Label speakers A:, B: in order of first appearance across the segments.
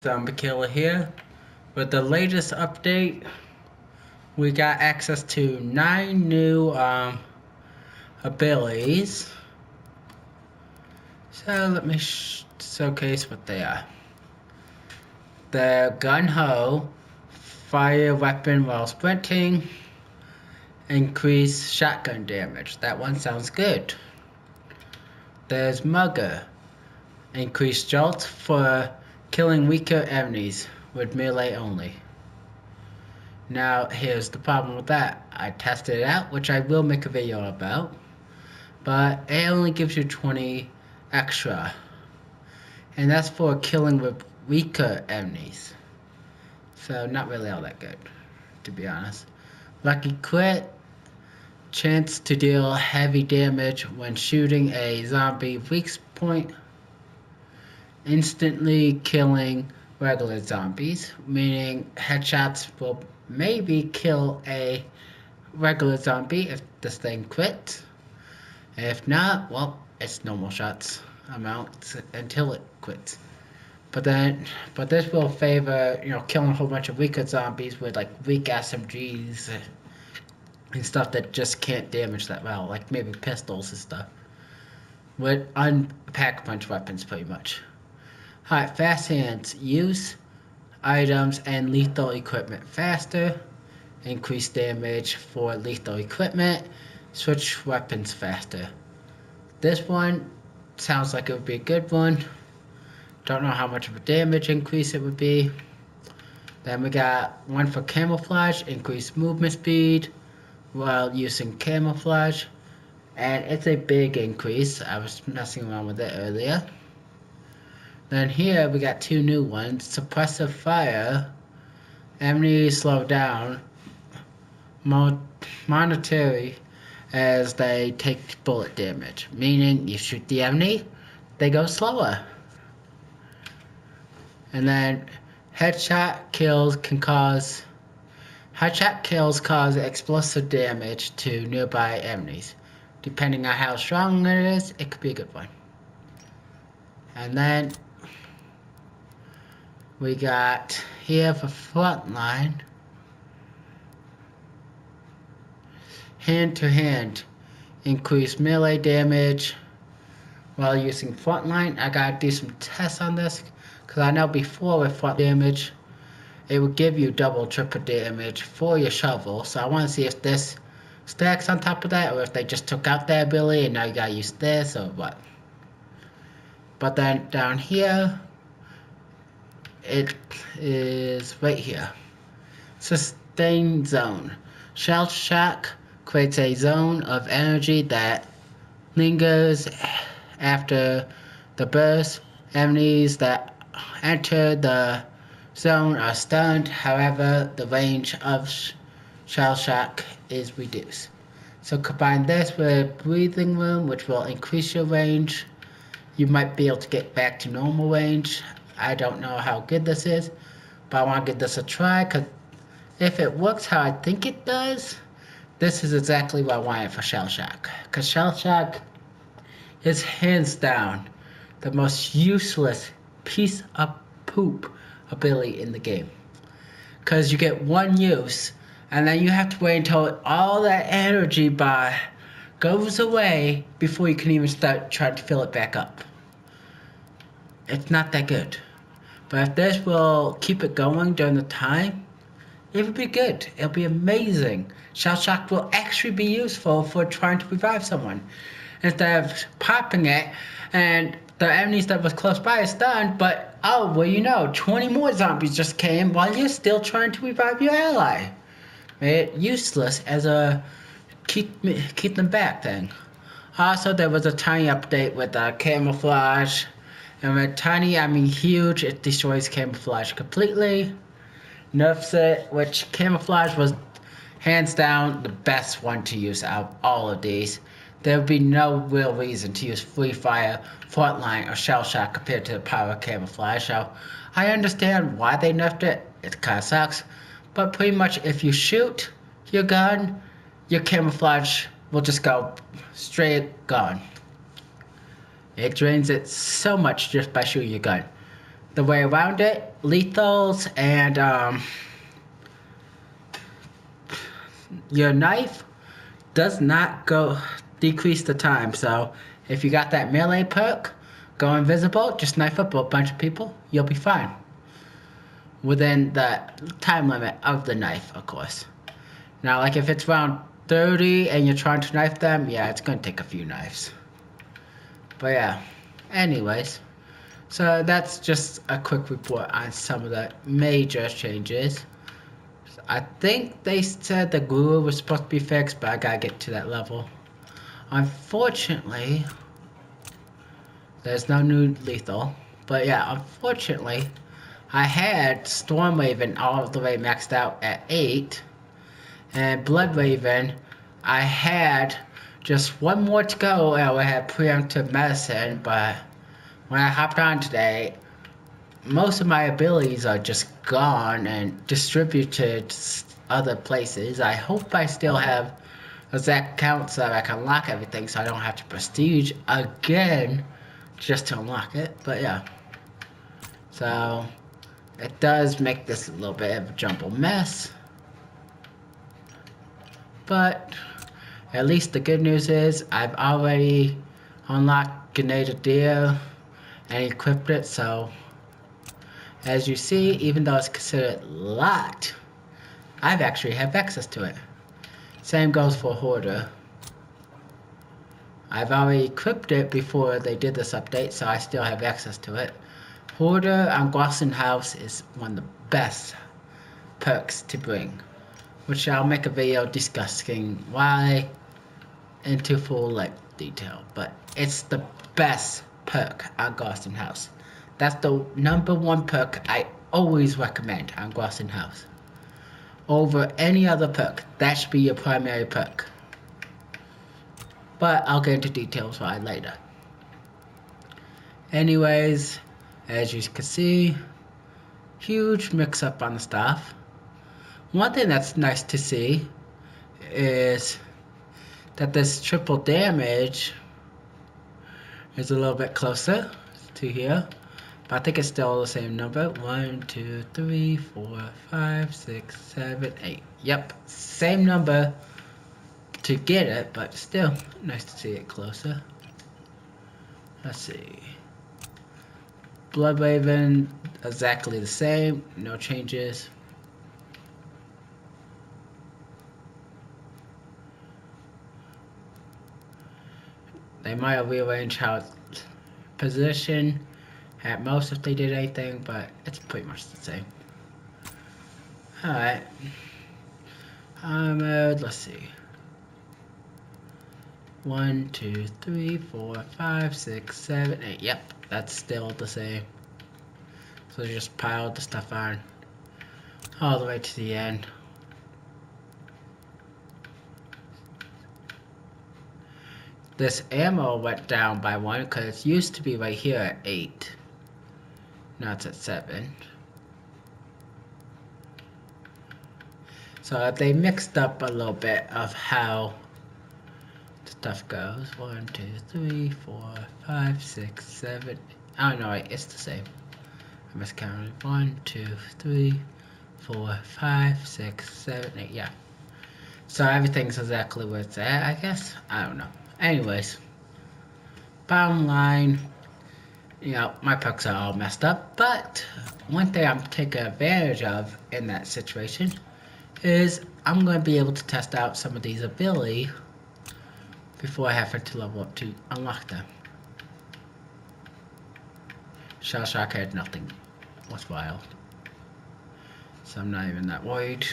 A: Zombie here. With the latest update, we got access to 9 new abilities. So let me showcase what they are. The gun ho, fire weapon while sprinting, increase shotgun damage. That one sounds good. There's mugger, increase jolt for killing weaker enemies with melee only. Now here's the problem with that. I tested it out, which I will make a video about, but it only gives you 20 extra, and that's for killing with weaker enemies, so not really all that good, to be honest. Lucky crit, chance to deal heavy damage when shooting a zombie weak point, instantly killing regular zombies, meaning headshots will maybe kill a regular zombie if this thing quits. If not, well, it's normal shots amount until it quits. But this will favor, killing a whole bunch of weaker zombies with like weak SMGs and stuff that just can't damage that well, like maybe pistols and stuff. With unpack punch weapons, pretty much. Alright, fast hands. Use items and lethal equipment faster. Increase damage for lethal equipment. Switch weapons faster. This one sounds like it would be a good one. Don't know how much of a damage increase it would be. Then we got one for camouflage. Increase movement speed while using camouflage. And it's a big increase. I was messing around with it earlier. Then here we got two new ones. Suppressive fire. Enemies slow down monetary as they take bullet damage. Meaning you shoot the enemy, they go slower. And then headshot kills cause explosive damage to nearby enemies. Depending on how strong it is, it could be a good one. And then we got here for frontline, hand to hand, increase melee damage while using frontline. I gotta do some tests on this because I know before with front damage it would give you double, triple damage for your shovel. So I want to see if this stacks on top of that, or if they just took out that ability and now you gotta use this, or what. But then down here, it is right here. Sustain zone. Shell shock creates a zone of energy that lingers after the burst. Enemies that enter the zone are stunned. However, the range of shell shock is reduced. So combine this with breathing room, which will increase your range. You might be able to get back to normal range. I don't know how good this is, but I want to give this a try, because if it works how I think it does, this is exactly what I wanted for Shell Shock. Because Shell Shock is hands down the most useless piece of poop ability in the game. Because you get one use, and then you have to wait until all that energy bar goes away before you can even start trying to fill it back up. It's not that good. But if this will keep it going during the time, it would be good. It'll be amazing. Shell Shock will actually be useful for trying to revive someone. Instead of popping it and the enemies that was close by is stunned, but 20 more zombies just came while you're still trying to revive your ally. Made it useless as a keep them back thing. Also, there was a tiny update with camouflage. And with tiny, I mean huge. It destroys camouflage completely. Nerfs it, which camouflage was hands down the best one to use out of all of these. There would be no real reason to use free fire, frontline, or shell shock compared to the power of camouflage. So I understand why they nerfed it. It kind of sucks. But pretty much if you shoot your gun, your camouflage will just go straight gone. It drains it so much just by shooting your gun. the way around it, lethals and your knife does not decrease the time. So if you got that melee perk, go invisible, just knife up a bunch of people, you'll be fine. Within the time limit of the knife, of course. Now, like if it's round 30 and you're trying to knife them, yeah, it's gonna take a few knives. But yeah, anyways. So that's just a quick report on some of the major changes. I think they said the glue was supposed to be fixed, but I gotta get to that level. Unfortunately, there's no new lethal. But yeah, unfortunately, I had Storm Raven all the way maxed out at 8. And Blood Raven, I had just one more to go and I had preemptive medicine, but when I hopped on today, most of my abilities are just gone and distributed other places. I hope I still have exact count so that I can unlock everything so I don't have to prestige again just to unlock it. But yeah, so it does make this a little bit of a jumbled mess, but at least the good news is I've already unlocked Grenadier and equipped it, so as you see, even though it's considered locked, I've actually have access to it. Same goes for Hoarder. I've already equipped it before they did this update, so I still have access to it. Hoarder on Glosson House is one of the best perks to bring, which I'll make a video discussing why into full detail, but it's the best perk on Glosson House. That's the #1 perk I always recommend on Glosson House. Over any other perk, that should be your primary perk. But I'll get into details why later. Anyways, as you can see, huge mix up on the stuff. One thing that's nice to see is that this triple damage is a little bit closer to here. But I think it's still the same number. 1, 2, 3, 4, 5, 6, 7, 8. Yep, same number to get it, but still nice to see it closer. Let's see. Blood Raven, exactly the same, no changes. They might have rearranged how it's positioned at most if they did anything, but it's pretty much the same. Alright. Let's see. 1, 2, 3, 4, 5, 6, 7, 8. Yep, that's still the same. So just piled the stuff on all the way to the end. This ammo went down by 1 because it used to be right here at 8. Now it's at 7. So they mixed up a little bit of how stuff goes. 1, 2, 3, 4, 5, 6, 7. Oh no, wait, it's the same. I miscounted. 1, 2, 3, 4, 5, 6, 7, 8. Yeah. So everything's exactly where it's at, I guess. I don't know. Anyways, bottom line, you know, my perks are all messed up, but one thing I'm taking advantage of in that situation is I'm going to be able to test out some of these abilities before I have to level up to unlock them. Shell Shock had nothing worthwhile, so I'm not even that worried.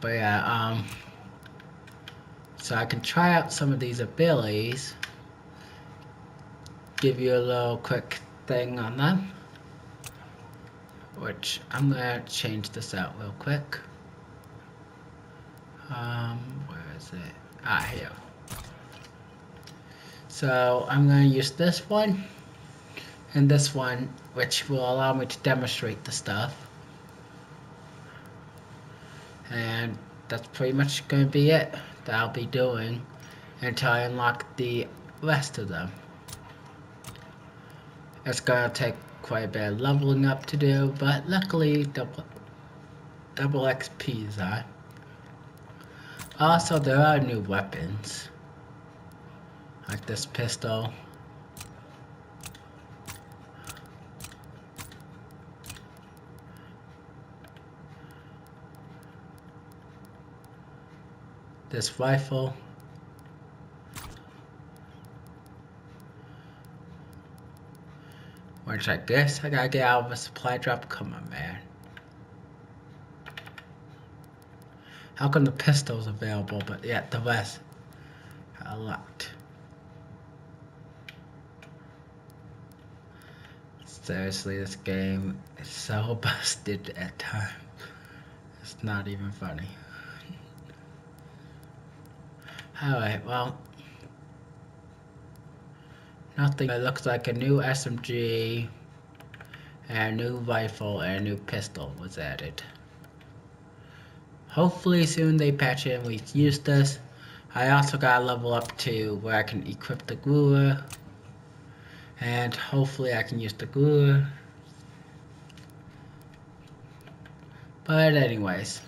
A: But yeah, so I can try out some of these abilities, give you a little quick thing on them, which I'm gonna change this out real quick. Where is it? Ah, here. So I'm gonna use this one and this one, which will allow me to demonstrate the stuff. And that's pretty much going to be it that I'll be doing until I unlock the rest of them. It's gonna take quite a bit of leveling up to do, but luckily double XP's on. Also, there are new weapons, like this pistol. This rifle. Which I guess I gotta get out of a supply drop. Come on, man. How come the pistol's available, but yet the rest are locked? Seriously, this game is so busted at times. It's not even funny. Alright, well. Nothing. It looks like a new SMG, and a new rifle, and a new pistol was added. Hopefully soon they patch it and we use this. I also got a level up to where I can equip the gluer. And hopefully I can use the gluer. But anyways,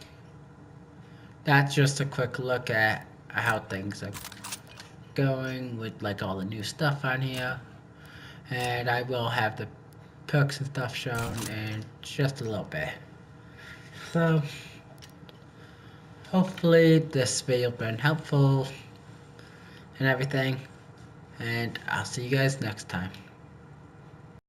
A: that's just a quick look at how things are going with like all the new stuff on here. And I will have the perks and stuff shown in just a little bit. So hopefully this video has been helpful and everything. And I'll see you guys next time.